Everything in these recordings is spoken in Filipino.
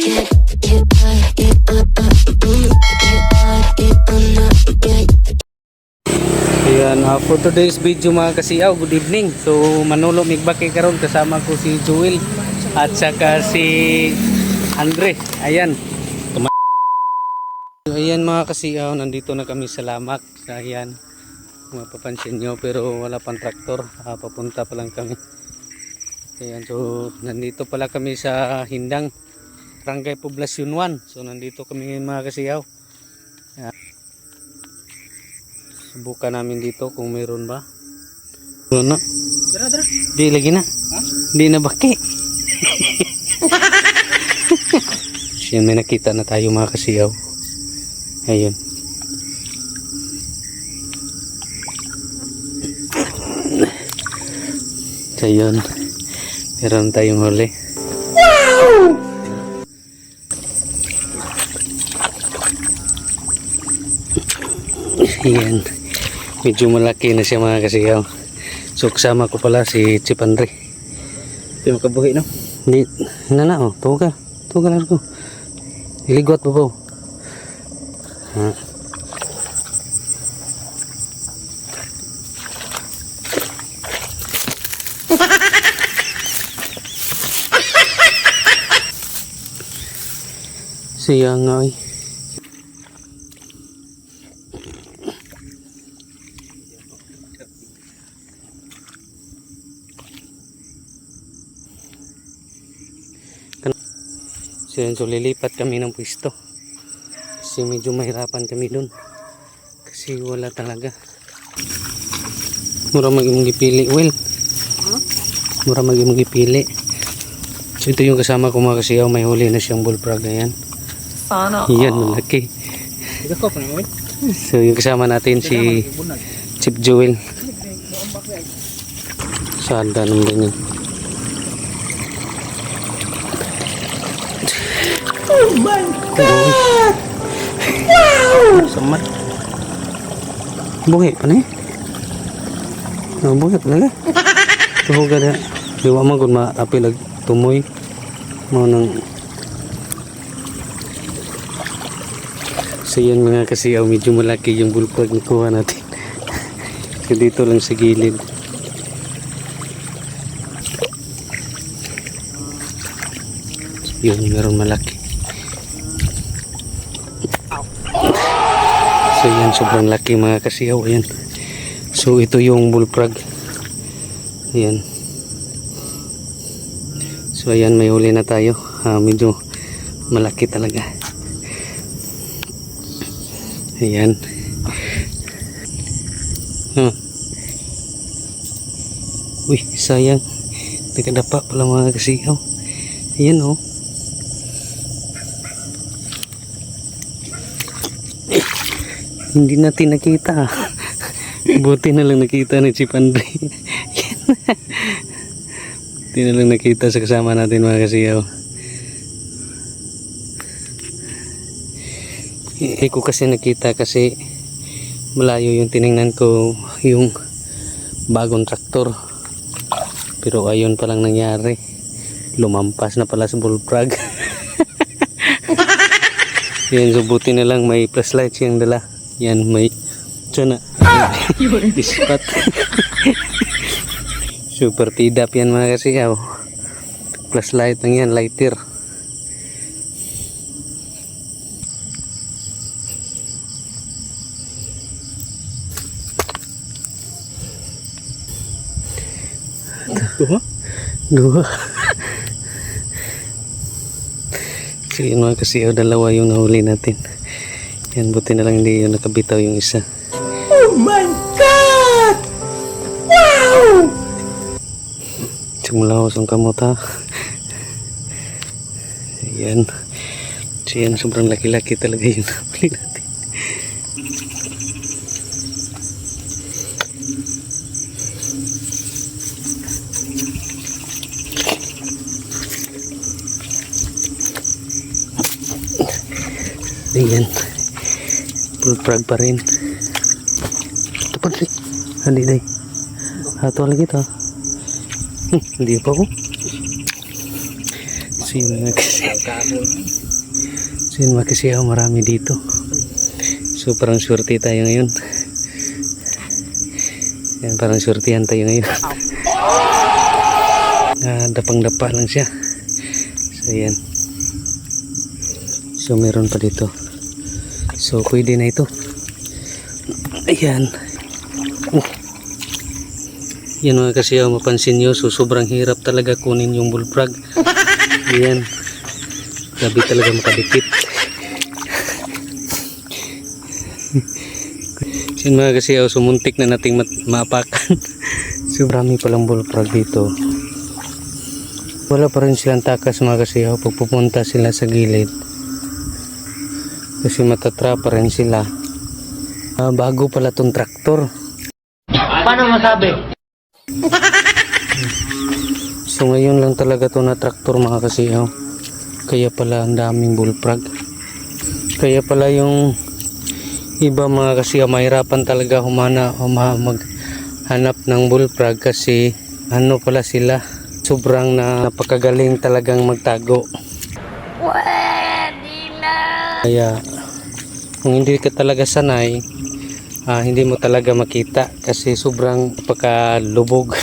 Ayan, for today's video mga kasiyaw, good evening. So Manolo Migbaki karon, kasama ko si Joel at saka si Andre. Ayan. Ayan mga kasiyaw, nandito na kami sa Lamak. Ayan, mapapansin nyo, pero wala pang traktor, papunta pa lang kami. Ayan, so nandito pala kami sa Hindang, Barangay Poblacion 1. So nandito kami mga kasiyaw. Ayan. Subukan namin dito kung meron ba. Ano? Dara. Di lagi na. Ha? Di na baki. Siya, may nakita na tayo mga kasiyaw. Ayun. So yun, meron tayong huli. Wow! Ayan, medyo malaki na siya mga kasiyaw. So kasama ko pala si Chip Andre. Hindi makabuhi, no? Hindi na, oh. Tuwa ka lang ko. Iligot pa po. Ha. Siya nga eh. So lilipat kami ng pwesto kasi medyo mahirapan kami dun kasi wala talaga. Mura maging ipili, well, mura maging ipili. So ito yung kasama ko mga kasiyaw, may huli na siyang bullfrog. Ayan, yan, malaki. So yung kasama natin si Chip Joel. Sada naman ganyan. Oh my God! Wow! Samat. Buhi pa na eh. No, buhi talaga. Tuhuga na. Diwa man kung maapilag tumoy. Mo nang... So yan mga kasiyaw, medyo malaki yung bullfrog na kuha natin. So dito lang sa gilid. Yun, meron malaki. So yan, sobrang laki mga kasiyaw. Ayan. So ito yung bullfrog. Ayan. So ayan, may huli na tayo. Medyo malaki talaga. Ayan. Uy, sayang. Nagkadapa pala mga kasiyaw. Ayan oh. Hindi natin nakita. Buti na lang nakita ni Chip Andre. Buti na lang nakita sa kasama natin mga kasiyaw. Hindi ko kasi nakita kasi malayo yung tiningnan ko yung bagong traktor. Pero ayun palang nangyari. Lumampas na pala sa bullfrog. Yan, so buti na lang may flashlight siyang dala. Yan, may tsuna. Ispat. Super tidap yan mga kasiyaw. Flashlight lang yan, lighter. Dua. So yun mga kasiyaw, dalawa yung nahuli natin. Yan, buti na lang hindi yung nakabitaw yung isa. Oh my God! Wow! Simula ko sa kamot ha. Ayan. So yan, sobrang laki-laki talaga yung nahuli natin. Ayan, bullfrog pa rin. Ito pa rin. Hindi day. Hato lagi ito. Hindi pa ko. So yun mga so yun mga kasiyaw, marami dito. So parang swerte tayo ngayon. Yan, parang swertihan tayo ngayon. Dapang-dapa lang siya. So yan. So meron pa dito. So pwede na ito. Ayan. Yan mga kasiyaw, mapansin nyo. So sobrang hirap talaga kunin yung bullfrog. Ayan. Grabe talaga makadikit. Yan mga kasiyaw, sumuntik na nating maapakan. So marami palang bullfrog dito. Wala pa rin silang takas mga kasiyaw pag pupunta sila sa gilid. Kasi matatrapa rin sila. Bago pala tong traktor. Paano masabi? So ngayon lang talaga to na traktor mga kasiyaw. Kaya pala ang daming bullfrog. Kaya pala yung iba mga kasiyaw mahirapan talaga maghanap ng bullfrog kasi ano pala sila, sobrang napakagaling talagang magtago. Kaya kung hindi ka talaga sanay, hindi mo talaga makita kasi sobrang pagkalubog.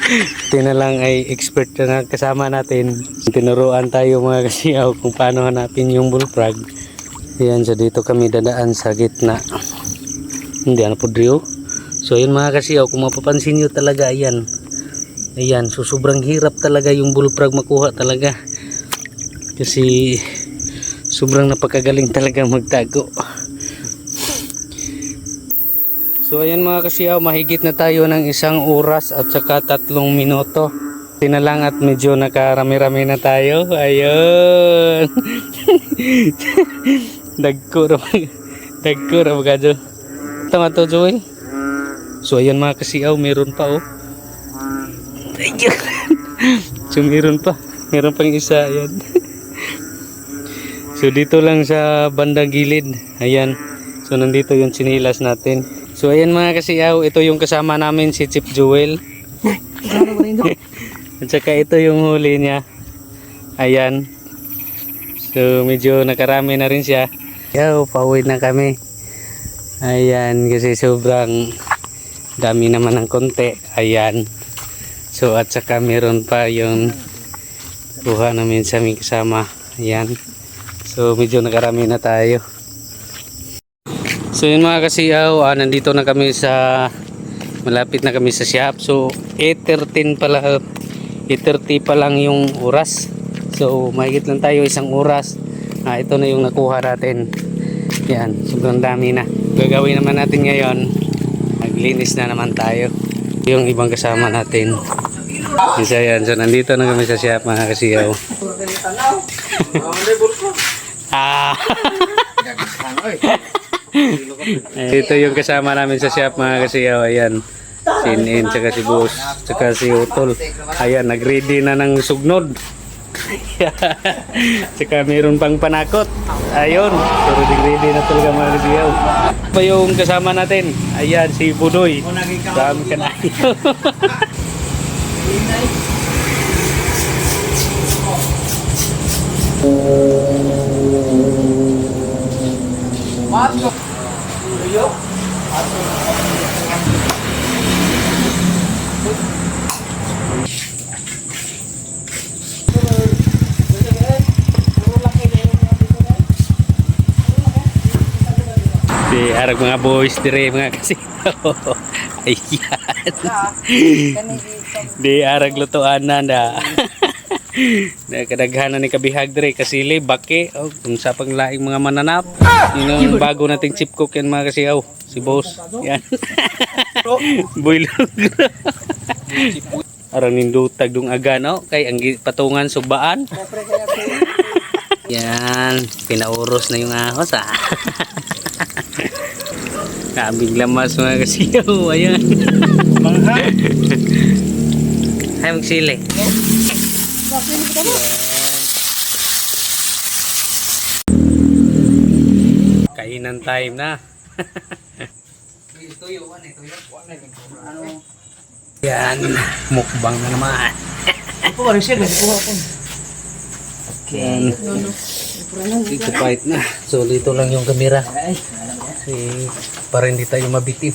Ito na lang ay expert na kasama natin. Tinuruan tayo mga kasiyaw kung paano hanapin yung bullfrog. Ayan, so dito kami dadaan sa gitna. Hindi ano po Drio. So yun mga kasiyaw, kung mapapansin nyo talaga, ayan. Ayan, so sobrang hirap talaga yung bullfrog makuha talaga. Kasi sobrang napakagaling talaga magtago. So ayan mga kasiyaw, mahigit na tayo ng 1 oras at saka 3 minuto. Tina lang at medyo nakarami-rami na tayo. Ayun. Dagko ra bagado. Tama to Joel. So ayan mga kasiyaw, meron pa oh. Ayun. So meron pang isa, ayan. So dito lang sa bandang gilid. Ayan. So nandito yung sinilas natin. So ayan mga kasiyaw, ito yung kasama namin si Chief Joel. At saka ito yung huli niya. Ayan. So medyo nakarami na rin siya. Yaw, pauwi na kami. Ayan, kasi sobrang dami naman ng konti. Ayan. So at saka meron pa yung kuha namin sa aming kasama. Ayan. So medyo nakarami na tayo. So yun mga kasiyaw, nandito na kami sa, malapit na kami sa shop. So 8:13 pala, 8:30 pa lang yung oras. So mahigit lang tayo 1 oras. Ito na yung nakuha natin. Yan, sobrang dami na. Gagawin naman natin ngayon, naglinis na naman tayo. Yung ibang kasama natin. So yan, so nandito na kami sa shop mga kasiyaw. Ito yung kasama namin sa shop mga kasiyaw. Ayan, si Nin, tsaka si Boss, tsaka si Utol. Ayan, nag-ready na ng sugnod. Tsaka meron pang panakot. Ayun, so ready na talaga mga kasiyaw. Pa yung kasama natin. Ayan, si Budoy. Dami ka na. Di arag mga boys dire mga kasiyaw. Ayan. Di arag lutuan na. Nakadaghanan ni kabihag dire kasili baki kung sa panglaing mga mananap. Yun ang bago nating chip cook yan mga kasiyaw. Si Boss. Yan. Builog. Arang nindutag dung aga no kay ang patungan sugbaan. Yan, pinauros na yung ahos Kabing lamas mga kasiyaw. Ayan. Ay magsili. Kainan time na. Yan, mukbang na naman. Yan. Dito pahit na. So dito lang yung kamera. Para hindi tayo mabitin.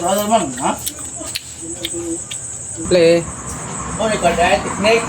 Brother man, ha? Play. Oh, ikaw dahil teknik.